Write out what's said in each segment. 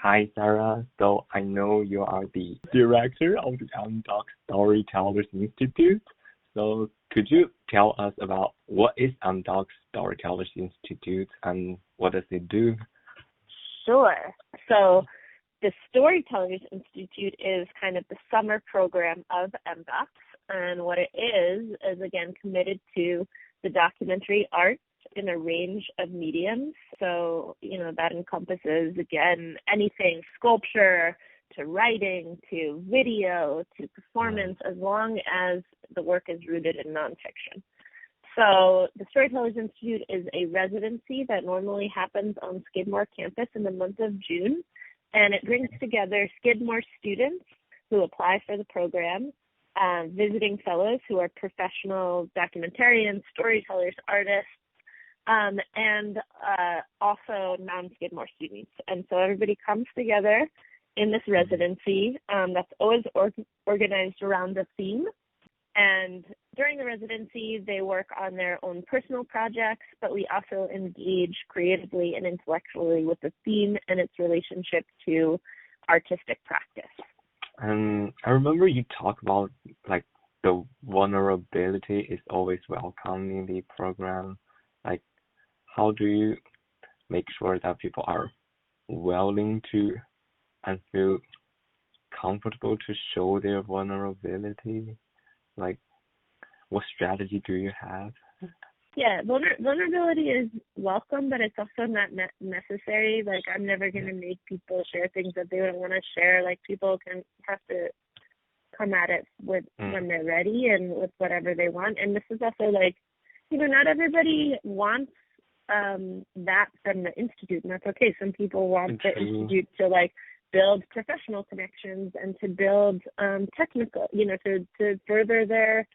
Hi, Sarah. So I know you are the director of the Underdog Storytellers Institute. So could you tell us about what is Underdog Storytellers Institute and what does it do? Sure. So the Storytellers Institute is kind of the summer program of MDocs, and what it is again committed to the documentary arts in a range of mediums. So, that encompasses, again, anything sculpture to writing to video to performance, as long as the work is rooted in nonfiction. So the Storytellers Institute is a residency that normally happens on Skidmore campus in the month of June, and it brings together Skidmore students who apply for the program, visiting fellows who are professional documentarians, storytellers, artists, and also non-Skidmore students. And so everybody comes together in this residency that's always organized around a theme. And during the residency, they work on their own personal projects, but we also engage creatively and intellectually with the theme and its relationship to artistic practice. And I remember you talk about like the vulnerability is always welcome in the program. Like, how do you make sure that people are willing to and feel comfortable to show their vulnerability? Like, what strategy do you have? Yeah, vulnerability is welcome, but it's also not necessary. Like, I'm never going to make people share things that they don't want to share. Like, people can have to come at it with when they're ready and with whatever they want. And this is also like, not everybody wants that from the Institute, and that's okay. Some people want the Institute to like build professional connections and to build technical, to further their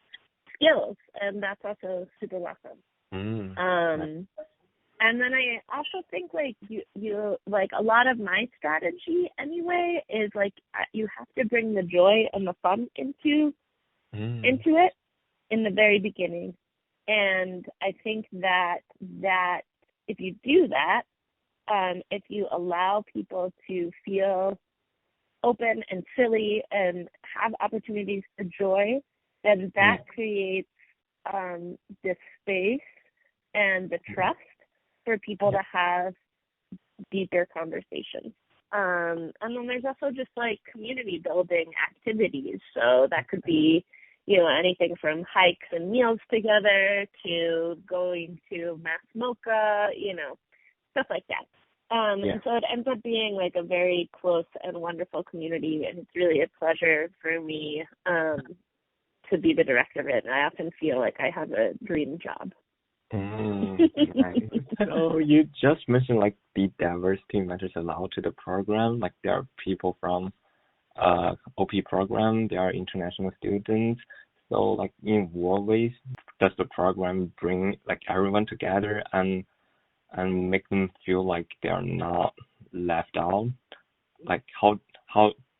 skills, and that's also super welcome. And then I also think like you like a lot of my strategy anyway is like you have to bring the joy and the fun into it in the very beginning. And I think that if you do that, if you allow people to feel open and silly and have opportunities for joy, then that creates the space and the trust for people to have deeper conversations. And then there's also just like community building activities. So that could be, anything from hikes and meals together to going to Mass Mocha, stuff like that. And so it ends up being like a very close and wonderful community, and it's really a pleasure for me to be the director of it. And I often feel like I have a dream job. Nice. So you just mentioned like the diversity matters a lot to the program. Like there are people from OP program, there are international students. So like in what ways does the program bring like everyone together and make them feel like they are not left out? Like how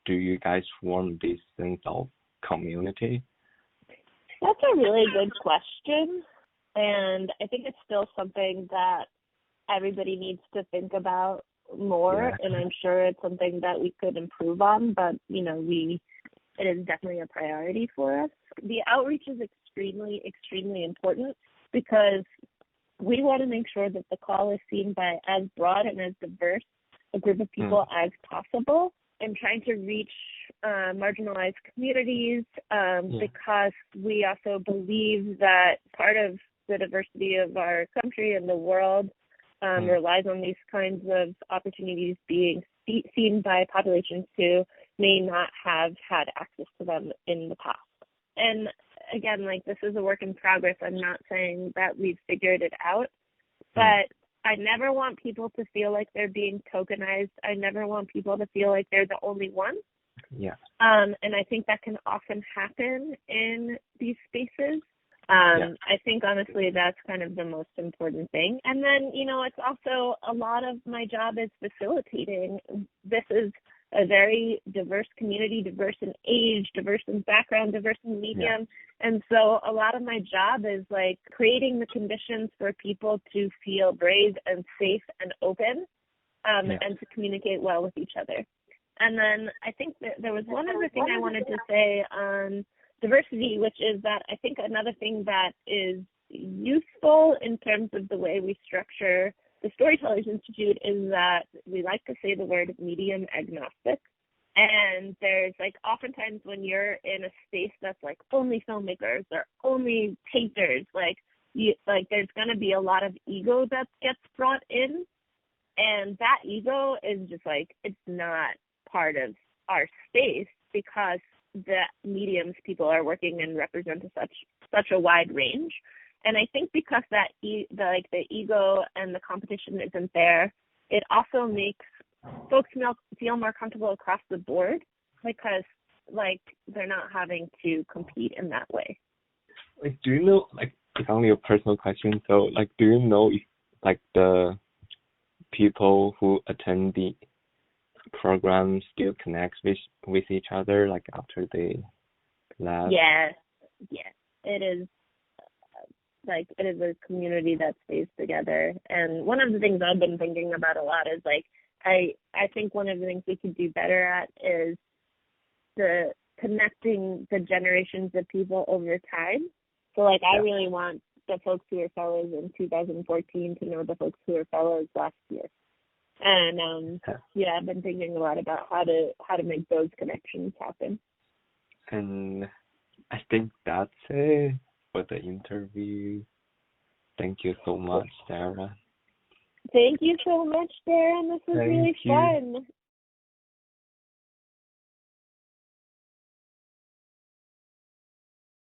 do you guys form this sense of community? That's a really good question. And I think it's still something that everybody needs to think about more. And I'm sure it's something that we could improve on, but it is definitely a priority for us. The outreach is extremely, extremely important because we want to make sure that the call is seen by as broad and as diverse a group of people as possible, and trying to reach marginalized communities because we also believe that part of the diversity of our country and the world relies on these kinds of opportunities being seen by populations who may not have had access to them in the past. And again, like this is a work in progress. I'm not saying that we've figured it out, but I never want people to feel like they're being tokenized. I never want people to feel like they're the only one. Yeah. And I think that can often happen in these spaces. I think honestly that's kind of the most important thing. And then, it's also a lot of my job is facilitating. This is a very diverse community, diverse in age, diverse in background, diverse in medium. And so a lot of my job is like creating the conditions for people to feel brave and safe and open and to communicate well with each other. And then I think that there was one other thing I wanted to say on diversity, which is that I think another thing that is useful in terms of the way we structure the Storytellers Institute is that we like to say the word medium agnostic. And there's like oftentimes when you're in a space that's like only filmmakers or only painters, there's going to be a lot of ego that gets brought in. And that ego is just like, it's not part of our space because the mediums people are working in represent such a wide range. And I think because the ego and the competition isn't there, it also makes folks feel more comfortable across the board because like they're not having to compete in that way. Like, do you know, like, it's only a personal question, so like, do you know if like the people who attend the program still connect with each other like after they left? Yes, it is. Like, it is a community that stays together. And one of the things I've been thinking about a lot is, like, I think one of the things we could do better at is the connecting the generations of people over time. So, like, I really want the folks who were fellows in 2014 to know the folks who were fellows last year. And, I've been thinking a lot about how to make those connections happen. And I think that's it for the interview. Thank you so much, Sarah. Thank you so much, Darren. This was really fun.